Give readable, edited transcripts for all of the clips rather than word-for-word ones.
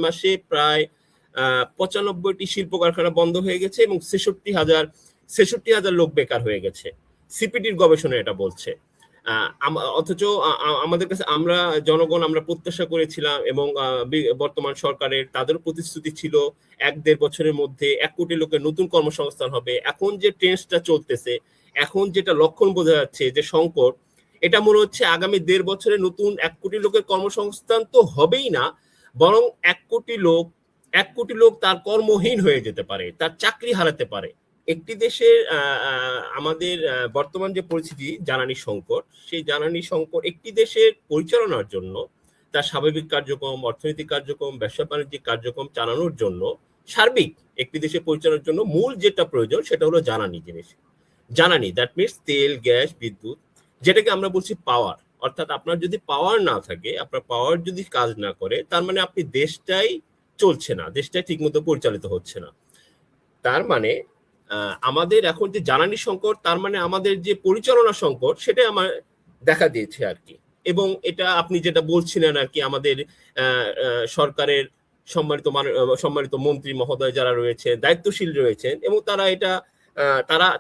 মাসে প্রায় 95টি শিল্প কারখানা বন্ধ হয়ে গেছে এবং 66,000 লোক বেকার হয়ে গেছে। সিপিডির গবেষণা এটা বলছে। অথচ আমাদের কাছে আমরা জনগণ আমরা প্রত্যাশা করেছিলাম এবং বর্তমান সরকারের তাদের প্রতিশ্রুতি ছিল 1-1.5 বছরের মধ্যে 1 কোটি লোকের নতুন কর্মসংস্থান হবে। এখন যে ট্রেন্ডটা চলতেছে, এখন যেটা লক্ষণ বোঝা যাচ্ছে যে সংকট, এটা মনে হচ্ছে আগামী 1.5 বছরে নতুন 1 কোটি লোকের কর্মসংস্থান তো হবেই না, বরং 1 কোটি লোক তার কর্মহীন হয়ে যেতে পারে, তার চাকরি হারাতে পারে। একটি দেশের আমাদের বর্তমান যে পরিস্থিতি জ্বালানি সংকট, সেই জ্বালানি সংকট একটি দেশের পরিচালনার জন্য, তার স্বাভাবিক কার্যক্রম, অর্থনৈতিক কার্যক্রম, ব্যবসা বাণিজ্যিক কার্যক্রম চালানোর জন্য, সার্বিক একটি দেশের পরিচালনার জন্য মূল যেটা প্রয়োজন সেটা হলো জ্বালানি জিনিস। জ্বালানি, দ্যাট মিনস তেল, গ্যাস, বিদ্যুৎ, যেটাকে আমরা বলছি পাওয়ার। অর্থাৎ আপনার যদি পাওয়ার না থাকে, আপনার পাওয়ার যদি কাজ না করে, তার মানে আপনি দেশটাই চলছে না, দেশটাই ঠিকমতো পরিচালিত হচ্ছে না। তার মানে আমাদের এখন যে জ্বালানি সংকট, তার মানে আমাদের যে পরিচালনা সংকট সেটাই আমার দেখা দিয়েছে আর কি। এবং এটা আপনি যেটা বলছিলেন আর কি, আমাদের সরকারের সম্মানিত মন্ত্রী মহোদয় যারা রয়েছে, দায়িত্বশীল রয়েছেন, এবং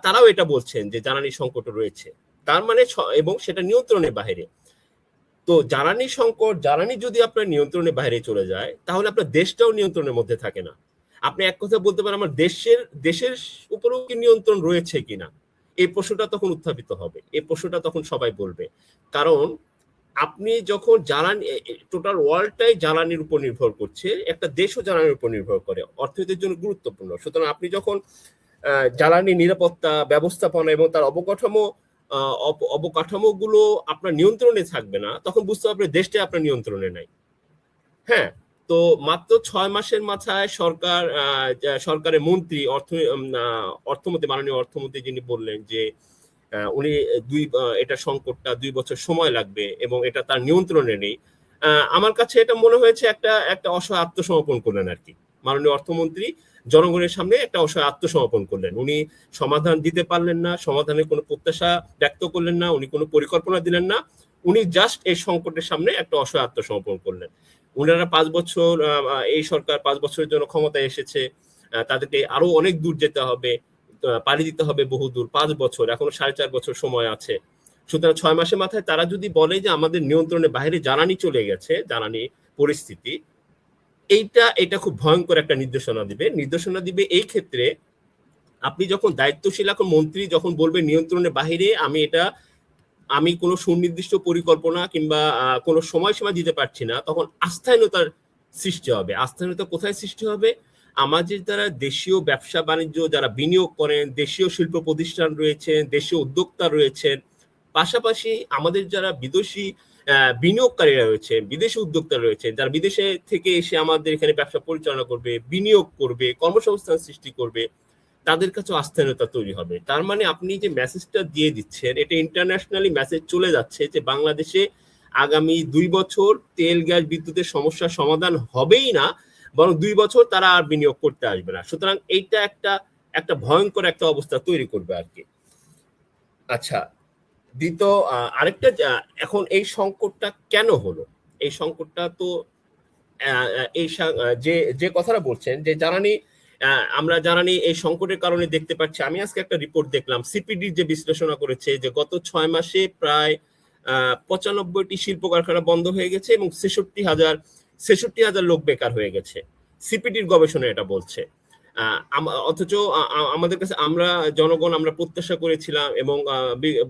তারাও এটা বলছেন যে জ্বালানি সংকট রয়েছে, তার মানে এবং সেটা নিয়ন্ত্রণের বাইরে। তো জ্বালানি সংকট, জ্বালানি যদি আপনার নিয়ন্ত্রণের বাইরে চলে যায়, তাহলে আপনার দেশটাও নিয়ন্ত্রণের মধ্যে থাকে না। আপনি এক কথা বলতে পারেন আমার দেশের উপরেও কি নিয়ন্ত্রণ রয়েছে কিনা, এই প্রশ্নটা তখন উত্থাপিত হবে, এই প্রশ্নটা তখন সবাই বলবে। কারণ আপনি যখন জ্বালানি, টোটাল ওয়ার্ল্ডটাই জ্বালানির উপর নির্ভর করছে, একটা দেশও জ্বালানির উপর নির্ভর করে, অর্থনীতির জন্য গুরুত্বপূর্ণ। সুতরাং আপনি যখন জ্বালানি নিরাপত্তা ব্যবস্থাপনা এবং তার অবকাঠামোগুলো আপনার নিয়ন্ত্রণে থাকবে না, তখন বুঝতে পারবে দেশটাই আপনার নিয়ন্ত্রণে নাই। হ্যাঁ, তো মাত্র 6 মাসের মাথায় সরকারের মন্ত্রী অর্থমন্ত্রী, মাননীয় অর্থমন্ত্রী যিনি বললেন যে উনি এটা সংকটটা 2 বছর সময় লাগবে এবং এটা তার নিয়ন্ত্রণে নেই। আমার কাছে এটা মনে হয়েছে একটা অসহায় আত্মসমর্পণ করলেন আর কি। মাননীয় অর্থমন্ত্রী জনগণের সামনে একটা অসহায় আত্মসমর্পণ করলেন। উনি সমাধান দিতে পারলেন না, সমাধানের কোনো প্রত্যাশা ব্যক্ত করলেন না, উনি কোনো পরিকল্পনা দিলেন না, উনি জাস্ট এই সংকটের সামনে একটা অসহায় আত্মসমর্পণ করলেন। উনারা 5 বছর, এই সরকার 5 বছরের জন্য ক্ষমতায় এসেছে, তাদেরকে আরো অনেক দূর যেতে হবে, পাড়ি দিতে হবে বহু দূর, 5 বছর, এখনো 4.5 বছর সময় আছে। সুতরাং 6 মাসের মাথায় তারা যদি বলে যে আমাদের নিয়ন্ত্রণের বাইরে জ্বালানি চলে গেছে, জ্বালানি পরিস্থিতি, এটা খুব ভয়ঙ্কর একটা নির্দেশনা দিবে এই ক্ষেত্রে। আপনি যখন দায়িত্বশীল এখন মন্ত্রী যখন বলবে নিয়ন্ত্রণের বাইরে, আমি কোনো সুনির্দিষ্ট পরিকল্পনা কিংবা কোনো সময়সীমা দিতে পারছি না, তখন আস্থাহীনতার সৃষ্টি হবে। আস্থাহীনতা কোথায় সৃষ্টি হবে? আমাদের যারা দেশীয় ব্যবসা বাণিজ্য যারা বিনিয়োগ করেন, দেশীয় শিল্প প্রতিষ্ঠান রয়েছেন, দেশীয় উদ্যোক্তা রয়েছেন, পাশাপাশি আমাদের যারা বিদেশি বিনিয়োগকারীরা রয়েছে, বিদেশি উদ্যোক্তা রয়েছে, যারা বিদেশে থেকে এসে আমাদের এখানে ব্যবসা পরিচালনা করবে, বিনিয়োগ করবে, কর্মসংস্থান সৃষ্টি করবে, তাদের কাছে আস্থাহীনতা তৈরি হবে। তার মানে আপনি যে মেসেজটা দিয়ে দিচ্ছেন, এটা ইন্টারন্যাশনালি মেসেজ চলে যাচ্ছে যে বাংলাদেশে আগামী 2 বছর তেল, গ্যাস, বিদ্যুতের সমস্যার সমাধান হবেই না, বরং 2 বছর তারা আর বিনিয়োগ করতে আসবে না। সুতরাং এইটা একটা ভয়ঙ্কর একটা অবস্থা তৈরি করবে আর কি। আচ্ছা, দ্বিতীয় আরেকটা, এখন এই সংকটটা কেন হলো? এই সংকটটা তো এই যে কথাটা বলছেন যে আমরা জ্বালানি এই সংকটের কারণে দেখতে পাচ্ছি। আমি আজকে একটা রিপোর্ট দেখলাম, সিপিডি যে বিশ্লেষণা করেছে যে গত 6 মাসে প্রায় 95টি শিল্প কারখানা বন্ধ হয়ে গেছে এবং 66,000 লোক বেকার হয়ে গেছে। সিপিডির গবেষণা এটা বলছে। অথচ আমাদের কাছে আমরা জনগণ আমরা প্রত্যাশা করেছিলাম এবং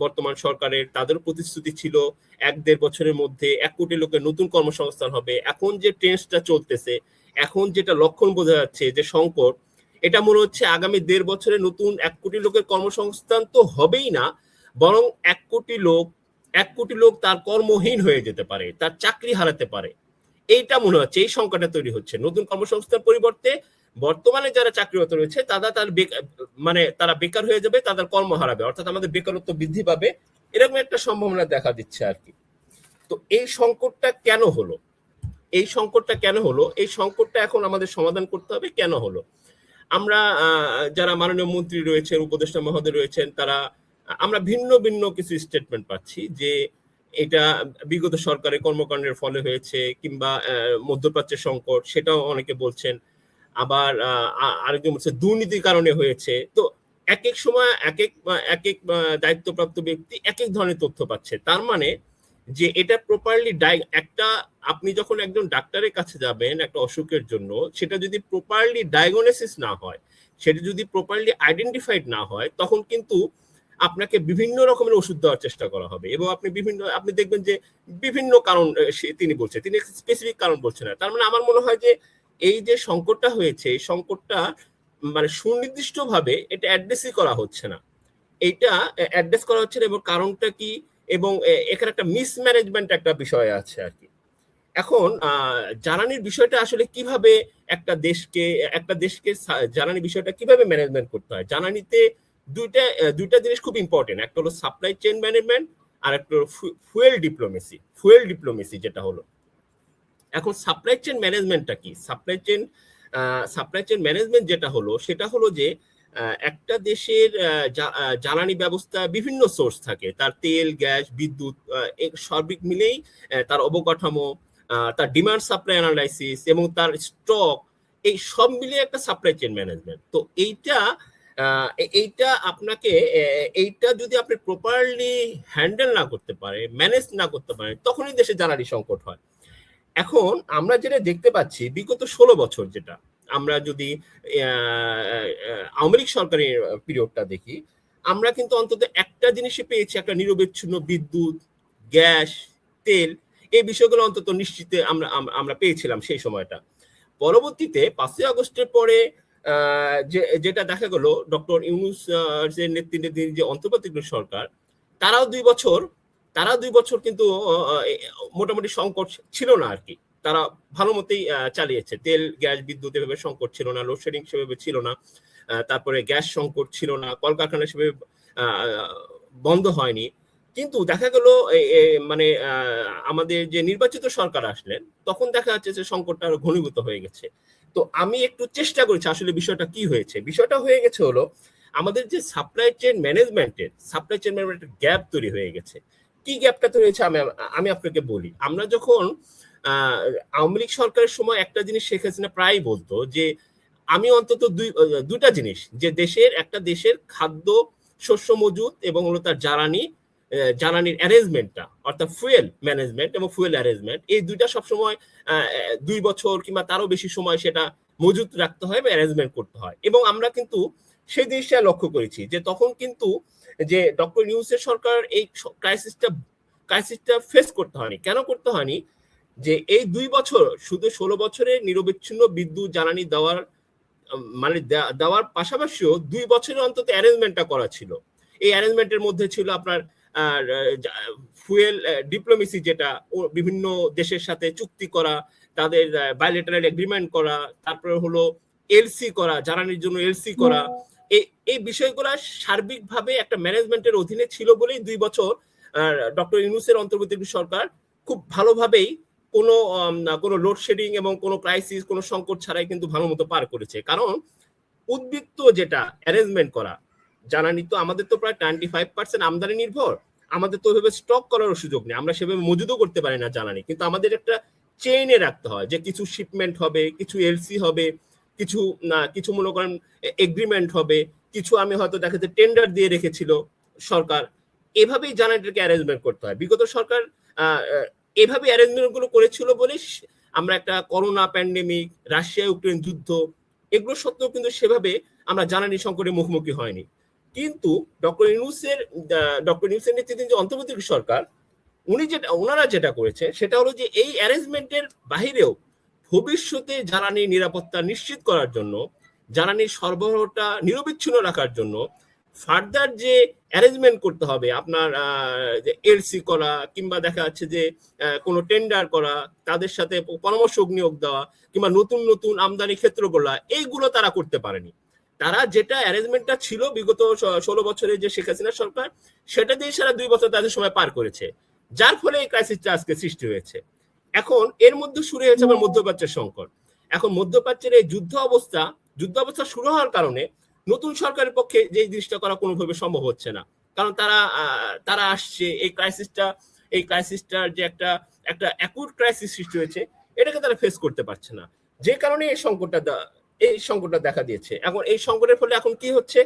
বর্তমান সরকারের তাদের প্রতিশ্রুতি ছিল 1-1.5 বছরের মধ্যে 1 কোটি লোকের নতুন কর্মসংস্থান হবে। এখন যে ট্রেন্ডটা চলতেছে, এখন যেটা লক্ষণ বোঝা যাচ্ছে যে সংকট, এটা মনে হচ্ছে আগামী 1.5 বছরে নতুন 1 কোটি লোকের কর্মসংস্থান তো হবেই না, বরং 1 কোটি লোক তার কর্মহীন হয়ে যেতে পারে, তার চাকরি হারাতে পারে। এইটা মনে হচ্ছে, এই সংকটটা তৈরি হচ্ছে। নতুন কর্মসংস্থান পরিবর্তে বর্তমানে যারা চাকরিরত রয়েছে তারা বেকার হয়ে যাবে, তাদের কর্ম হারাবে, অর্থাৎ আমাদের বেকারত্ব বৃদ্ধি পাবে, এরকম একটা সম্ভাবনা দেখা দিচ্ছে আর কি। তো এই সংকটটা কেন হলো? এই সংকটটা এখন আমাদের সমাধান করতে হবে। কেন হলো? আমরা যারা মাননীয় মন্ত্রী রয়েছেন, উপদেষ্টা মহোদয় রয়েছেন, আমরা ভিন্ন ভিন্ন কিছু স্টেটমেন্ট পাচ্ছি যে এটা বিগত সরকারের কর্মকাণ্ডের ফলে হয়েছে, কিংবা মধ্যপ্রাচ্যের সংকট, সেটাও অনেকে বলছেন। আবার আরেকজন বলছে দুর্নীতির কারণে হয়েছে। তো এক এক সময় এক এক দায়িত্বপ্রাপ্ত ব্যক্তি এক এক ধরনের তথ্য পাচ্ছে। তার মানে যে এটা প্রপারলি একটা, আপনি যখন একজন ডাক্তারের কাছে যাবেন একটা অসুখের জন্য, সেটা যদি প্রপারলি ডায়াগনোসিস না হয়, সেটা যদি প্রপারলি আইডেন্টিফাইড না হয়, তখন কিন্তু আপনাকে বিভিন্ন রকমের ওষুধ দেওয়ার চেষ্টা করা হবে। এবং আপনি দেখবেন যে বিভিন্ন কারণ তিনি বলছেন, তিনি স্পেসিফিক কারণ বলছেন না। তার মানে আমার মনে হয় যে এই যে সংকটটা হয়েছে, এই সংকটটা মানে সুনির্দিষ্টভাবে এটা অ্যাড্রেসই করা হচ্ছে না। এইটা অ্যাড্রেস করা হচ্ছে না, এবং কারণটা কি, এবং এখানে একটা মিসম্যানেজমেন্ট একটা বিষয় আছে আর কি। এখন জ্বালানির বিষয়টা আসলে কিভাবে একটা দেশকে জ্বালানি বিষয়টা কিভাবে ম্যানেজমেন্ট করতে হয়। জ্বালানিতে দুইটা জিনিস খুব ইম্পর্টেন্ট, একটা হলো সাপ্লাই চেইন ম্যানেজমেন্ট, আর একটা হলো ফুয়েল ডিপ্লোমেসি যেটা হলো। এখন সাপ্লাই চেইন ম্যানেজমেন্টটা কি? সাপ্লাই চেইন ম্যানেজমেন্ট যেটা হলো, সেটা হলো যে একটা দেশের জ্বালানি ব্যবস্থা বিভিন্ন সোর্স থাকে, তার তেল, গ্যাস, বিদ্যুৎ, সার্বিক মিলেই তার অবকাঠামো, তার ডিমান্ড সাপ্লাই অ্যানালাইসিস এবং তার স্টক, এই সব মিলিয়ে একটা সাপ্লাই চেইন ম্যানেজমেন্ট। তো এইটা আপনাকে, এইটা যদি আপনি প্রপারলি হ্যান্ডেল না করতে পারে, ম্যানেজ না করতে পারে, তখনই দেশে জ্বালানি সংকট হয়। এখন আমরা যেটা দেখতে পাচ্ছি বিগত 16 বছর, যেটা আমরা যদি আওয়ামী লীগ সরকারের পিরিয়ডটা দেখি, আমরা কিন্তু অন্তত একটা জিনিসই পেয়েছি, একটা নিরবচ্ছিন্ন বিদ্যুৎ, গ্যাস, তেল, এই বিষয়গুলো অন্তত নিশ্চিত আমরা পেয়েছিলাম সেই সময়টা। পরবর্তীতে 5ই আগস্টের পরে যেটা দেখা গেল, ডক্টর ইউনূস এর নেতৃত্বে যে অন্তর্বর্তীকালীন সরকার, তারাও 2 বছর কিন্তু মোটামুটি সংকট ছিল না আর কি। তারা ভালো মতোই চালিয়েছে। তেল, গ্যাস, বিদ্যুৎ এভাবে সংকট ছিল না, লোডশেডিং সেভাবে ছিল না, তারপরে গ্যাস সংকট ছিল না, কলকারখানা সেভাবে বন্ধ হয়নি। কিন্তু দেখা গেল মানে আমাদের যে নির্বাচিত সরকার আসলেন, তখন দেখা যাচ্ছে যে সংকটটা আরো ঘনীভূত হয়ে গেছে। তো আমি একটু চেষ্টা করেছি আসলে বিষয়টা কি হয়েছে। বিষয়টা হয়ে গেছে হলো, আমাদের যে সাপ্লাই চেইন ম্যানেজমেন্টের গ্যাপ তৈরি হয়ে গেছে। কি গ্যাপটা তৈরি হয়েছে আমি আপনাকে বলি। আমরা যখন আওয়ামী লীগ সরকারের সময় একটা জিনিস শেখ হাসিনা প্রায় বলতো যে, আমি অন্তত দুইটা জিনিস, যে একটা দেশের খাদ্য শস্য মজুত এবং হলো তার জ্বালানির অ্যারেঞ্জমেন্টটা, অর্থাৎ ফুয়েল ম্যানেজমেন্ট এবং ফুয়েল অ্যারেঞ্জমেন্ট, এই দুইটা সবসময় 2 বছর কিংবা তারও বেশি সময় সেটা মজুত রাখতে হয় বা অ্যারেঞ্জমেন্ট করতে হয়। এবং আমরা কিন্তু সেই জিনিসটা লক্ষ্য করেছি যে তখন কিন্তু যে ডক্টর ইউনূসের সরকার এই ক্রাইসিসটা ফেস করতে হয়নি। কেন করতে হয়নি? যে এই 2 বছর, শুধু 16 বছরের নিরবিচ্ছিন্ন বিদ্যুৎ জ্বালানি মানে দেওয়ার পাশাপাশিও 2 বছরের অন্তত অ্যারেঞ্জমেন্টটা করা ছিল। এই অ্যারেঞ্জমেন্টের মধ্যে ছিল আপনার ফুয়েল ডিপ্লোমেসি, যেটা বিভিন্ন দেশের সাথে চুক্তি করা, তাদের বাইলেটারাল এগ্রিমেন্ট করা, তারপরে হলো এলসি করা, জ্বালানির জন্য এলসি করা। এই বিষয়গুলো সার্বিকভাবে একটা ম্যানেজমেন্টের অধীনে ছিল বলেই 2 বছর ডক্টর ইউনূসের অন্তর্বর্তী সরকার খুব ভালোভাবেই কোনো লোডশেডিং এবং কোনো ক্রাইসিস, কোনো সংকট ছাড়াই কিন্তু ভালো মতো পার করেছে। কারণ উদ্বৃত্ত যেটা অ্যারেঞ্জমেন্ট করা, জ্বালানি তো আমাদের তো প্রায় 25% আমদানি নির্ভর, আমাদের তো ওইভাবে স্টক করার সুযোগ নেই, আমরা সেভাবে মজুদও করতে পারি না জ্বালানি। কিন্তু আমাদের একটা চেইনে রাখতে হয়, যে কিছু শিপমেন্ট হবে, কিছু এলসি হবে, কিছু মনে করেন এগ্রিমেন্ট হবে, কিছু আমি হয়তো দেখা যাচ্ছে টেন্ডার দিয়ে রেখেছিল সরকার। এভাবেই জ্বালানিটাকে অ্যারেঞ্জমেন্ট করতে হয়। বিগত সরকার এভাবে অ্যারেঞ্জমেন্ট গুলো করেছিল বলে আমরা একটা করোনা প্যান্ডেমিক, রাশিয়া ইউক্রেন যুদ্ধ, এগুলো সত্ত্বেও কিন্তু সেভাবে আমরা জ্বালানি সংকটের মুখোমুখি হয়নি। কিন্তু ডক্টর ইউনূসের নেতৃত্বে যে অন্তর্বর্তী সরকার, ওনারা যেটা করেছে সেটা হলো যে এই অ্যারেঞ্জমেন্টের বাহিরেও ভবিষ্যতে জ্বালানির নিরাপত্তা নিশ্চিত করার জন্য, জ্বালানির সরবরাহটা নিরবিচ্ছিন্ন রাখার জন্য ফার্দার যে অ্যারেঞ্জমেন্ট করতে হবে, আপনার এলসি করা, কিংবা দেখা যাচ্ছে যে কোনো টেন্ডার করা, তাদের সাথে পরামর্শ নিয়োগ দেওয়া, কিংবা নতুন নতুন আমদানি ক্ষেত্রগুলো, এইগুলো তারা করতে পারেনি। তারা যেটা অ্যারেঞ্জমেন্টটা ছিল বিগত 16 বছরে যে শেখ হাসিনা সরকার, সেটা দিয়ে সারা 2 বছর তাদের সময় পার করেছে, যার ফলে এই ক্রাইসিসটা আজকে সৃষ্টি হয়েছে। এখন এর মধ্যে শুরু হয়েছে আবার মধ্যপ্রাচ্যের সংকট। এখন মধ্যপ্রাচ্যের এই যুদ্ধ অবস্থা শুরু হওয়ার কারণে নতুন সরকারের পক্ষে যে জিনিসটা করা কোনোভাবে সম্ভব হচ্ছে না। কারণ তারা আসছে, এই ক্রাইসিসটা এই ক্রাইসিসটার যে একটা একটা অ্যাকুট ক্রাইসিস সৃষ্টি হয়েছে, এটাকে তারা ফেস করতে পারছে না, যে কারণে এই সংকটটা দেখা দিয়েছে। এখন এই সংকটের ফলে এখন কি হচ্ছে,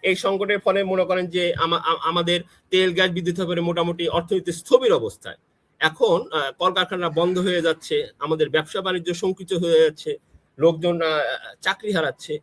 এই সংকটের ফলে মনে করেন যে আমাদের তেল গ্যাস বিদ্যুৎ ব্যাপারে মোটামুটি অর্থনীতি স্থবির অবস্থায়। এখন কলকারখানা বন্ধ হয়ে যাচ্ছে, আমাদের ব্যবসা বাণিজ্য সংকুচিত হয়ে যাচ্ছে, লোকজন চাকরি হারাচ্ছে।